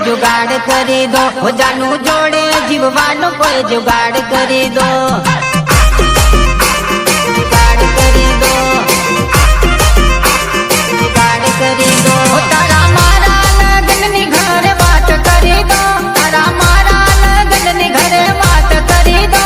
जुगाड़ करी दो हो जानू जोड़े जीववानो कोई जुगाड़ करी दो जुगाड़ करी दो जुगाड़ करी दो तारा मारा लगन नी घर बात करी दो तारा मारा लगन नी घर बात करी दो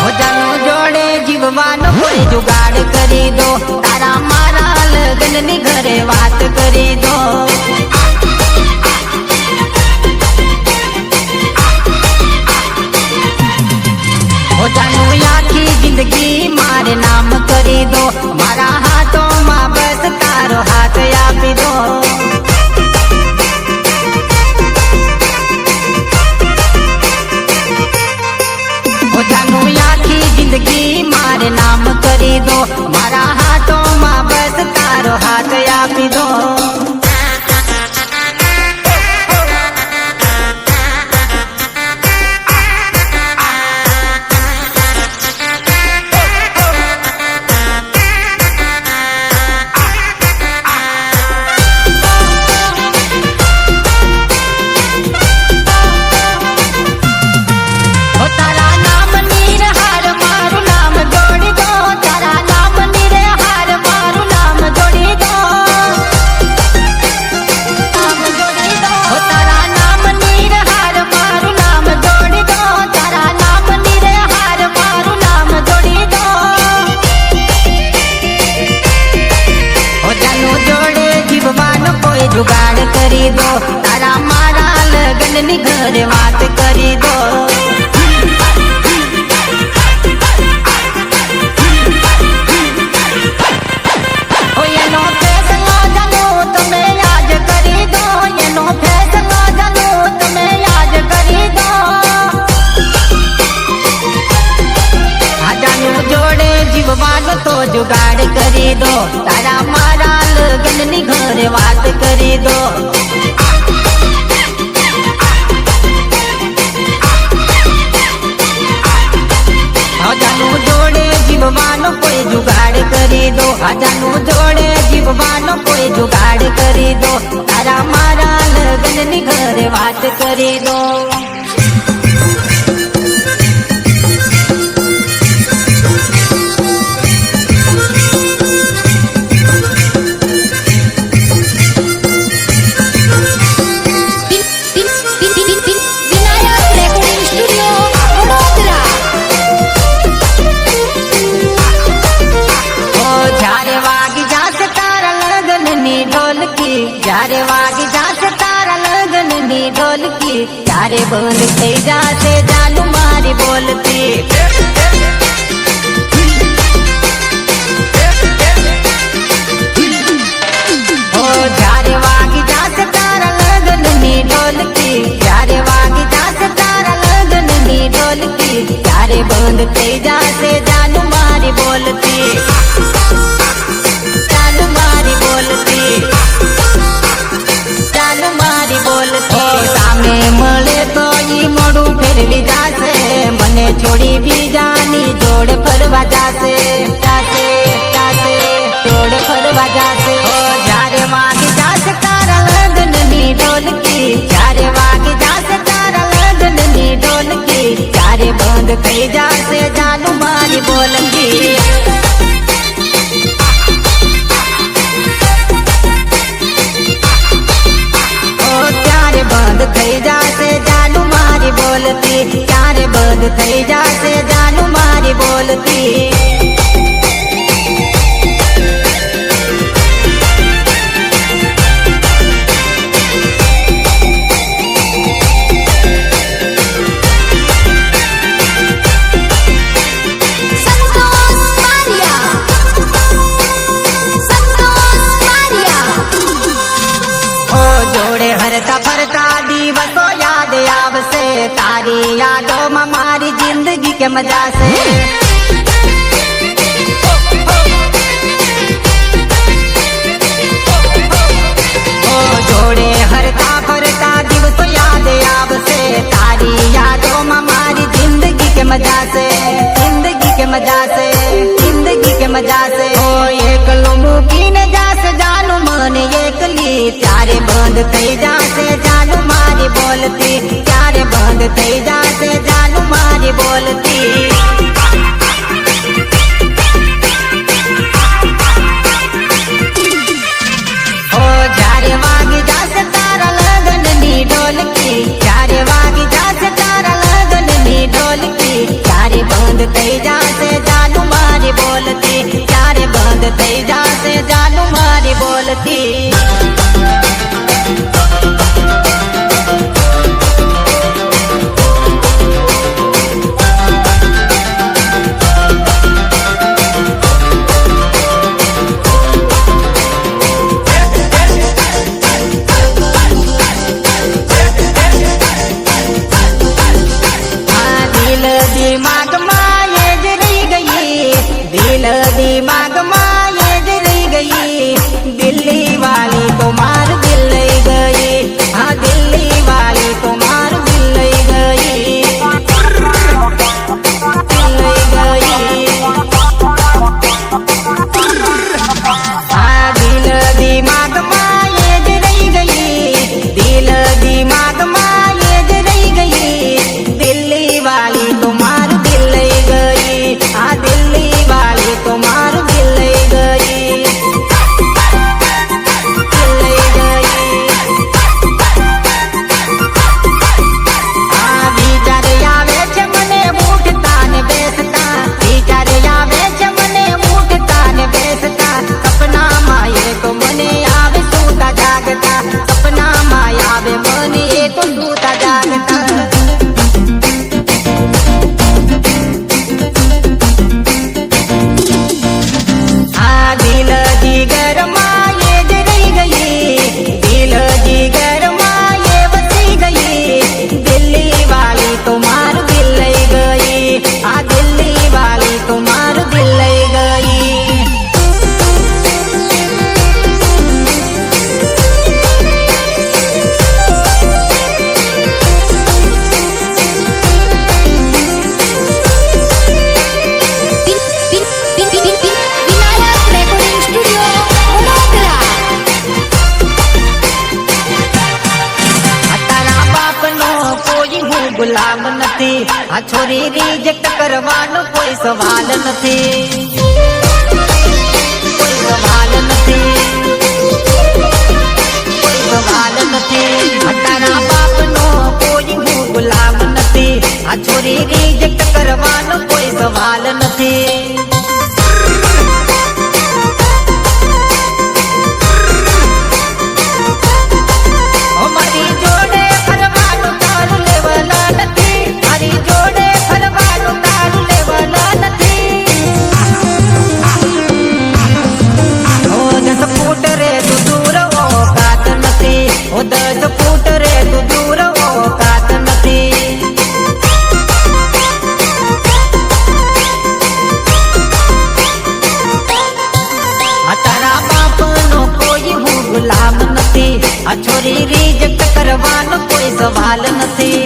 हो जानू जोड़े जीववानो कोई जुगाड़ करी दो तारा मारा लगन नी घरे बात करी दो हो जानू आखी जिंदगी मारे नाम करी दो मारा हाथों में बस तारो हाथ आपी दो हो जानू आखी जिंदगी मारे नाम करी दो मारा हाथों में बस तारो हाथ आपी दो जुगाड़ करी दो तारा मारा लगन नी घर बात करी दो ओ ये नो फैसला जानू तुम्हें याद करी दो ये नो फैसला जानू तुम्हें याद करी दो जानू जोड़े जीववान तो जुगाड़ करी दो तारा मारा लगन नी घर बात करी दो जानू जोड़े जीववानो कोई जुगाड़ करी दो जानू जोड़े जीववानो कोई जुगाड़ करी दो तारा मारा लगन नी घर बात करी दो जारे वाग जासे तारा लगन नी ढोलकी जारे बंद थई जासे जानू मारी बोलती ओ जारे वाग जासे तारा लगन नी ढोलकी जारे वाग जासे तारा लगन नी ढोलकी जारे बंद थई जासे जानू मारी बोलती जानू मारी बोलती जानू मारी बोलती सामे मळे तो ई मोडू फेरवी जासे मने छोड़ी भी जानी जोड़ फरवा जासे जासे जासे जोड़ फरवा जासे ओ जारे वागी जासे तारा लगन नी ढोलकी जारे वागी जासे तारा लगन नी ढोलकी जारे बंद थई जासे जानू मारी बोलती बंद थई जासे जानू मारी बोलती चारे बंद थई जासे जानू मारी बोलती દિવસો યાદ આવશે, તારી યાદોમાં મારી જિંદગી કેમ જાશે. જોડે હરતા ફરતા દિવસો યાદ આવશે, તારી યાદોમાં મારી જિંદગી કેમ જાશે, જિંદગી કેમ જાશે, જિંદગી કેમ જાશે. ઓ એકલો મૂકીને જાશે જાનું મને એકલી, ત્યારે બંધ થઈ જાશે જાનું મારી બોલતી, ત્યારે બંધ થઈ જાશે જાનું મારી બોલતી. જ્યારે વાગી જાશે તારા લગનની ઢોલકી, જ્યારે વાગી જાશે તારા લગનની ઢોલકી, ત્યારે બંધ થઈ જાશે જાનું મારી બોલતી, ત્યારે બંધ થઈ જાશે જાનું મારી બોલતી. દિમાગમાં એ જ રહી ગઈ, દિલ દિમાગમાં એ જ રહી ગઈ, દિલ્હી વાલી તો માર દિલ લઈ ગઈ, હા દિલ્હી વાલી તો માર દિલ લઈ ગઈ, દિલ લઈ ગઈ. હા દિલ દિમાગમાં એ જ રહી ગઈ, દિલ દિમાગમાં એ જ રહી ગઈ, દિલ્હી વાલી તો મારું દિલ લઈ ગઈ, આ દિલ્હી વાલી તો મારું દિલ લઈ ગઈ, દિલ લઈ ગઈ. આ વિચાર આવે છે મને ઉઠતા ને બેસતા, વિચાર આવે છે મને ઉઠતા ને બેસતા, સપનામાં એ તો મને આવે સૂતા જાગતા, સપનામાં આવે મને એ તો સૂતા જાગતા. દિલ જીગરમાં એ જ રહી ગઈ, દિલ જીગરમાં એ વસી ગઈ, દિલ્હી વાલી તો મારું દિલ લઈ ગઈ, આ દિલ્હી વાલી તો મારું દિલ લઈ ગઈ. ગુલામ નથી, આ છોરી રિજેક્ટ કરવાનો કોઈ સવાલ નથી, કોઈ સવાલ નથી, કોઈ સવાલ નથી. તારા બાપનો કોઈ હું ગુલામ નથી, આ છોરી રિજેક્ટ કરવાનો કોઈ સવાલ નથી. મારી જોડે ફરવાનું તારું લેવલા નથી, મારી જોડે ફરવાનું તારું લેવલા નથી. ઓ 10 ફૂટ રે તું દૂર ઓકાત નથી, ઓ 10 ફૂટ રે તું દૂર ઓકાત નથી. તારા બાપનો કોઈ હું ગુલામ નથી, આ છોરી રિજેક્ટ કરવાનો કોઈ સવાલ નથી.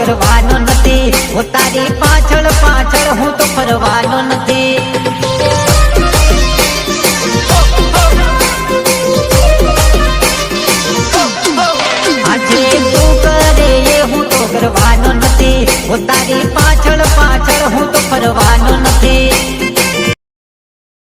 કરવાનો નથી, તારી પાછળ પાછળ હું તો ફરવાનો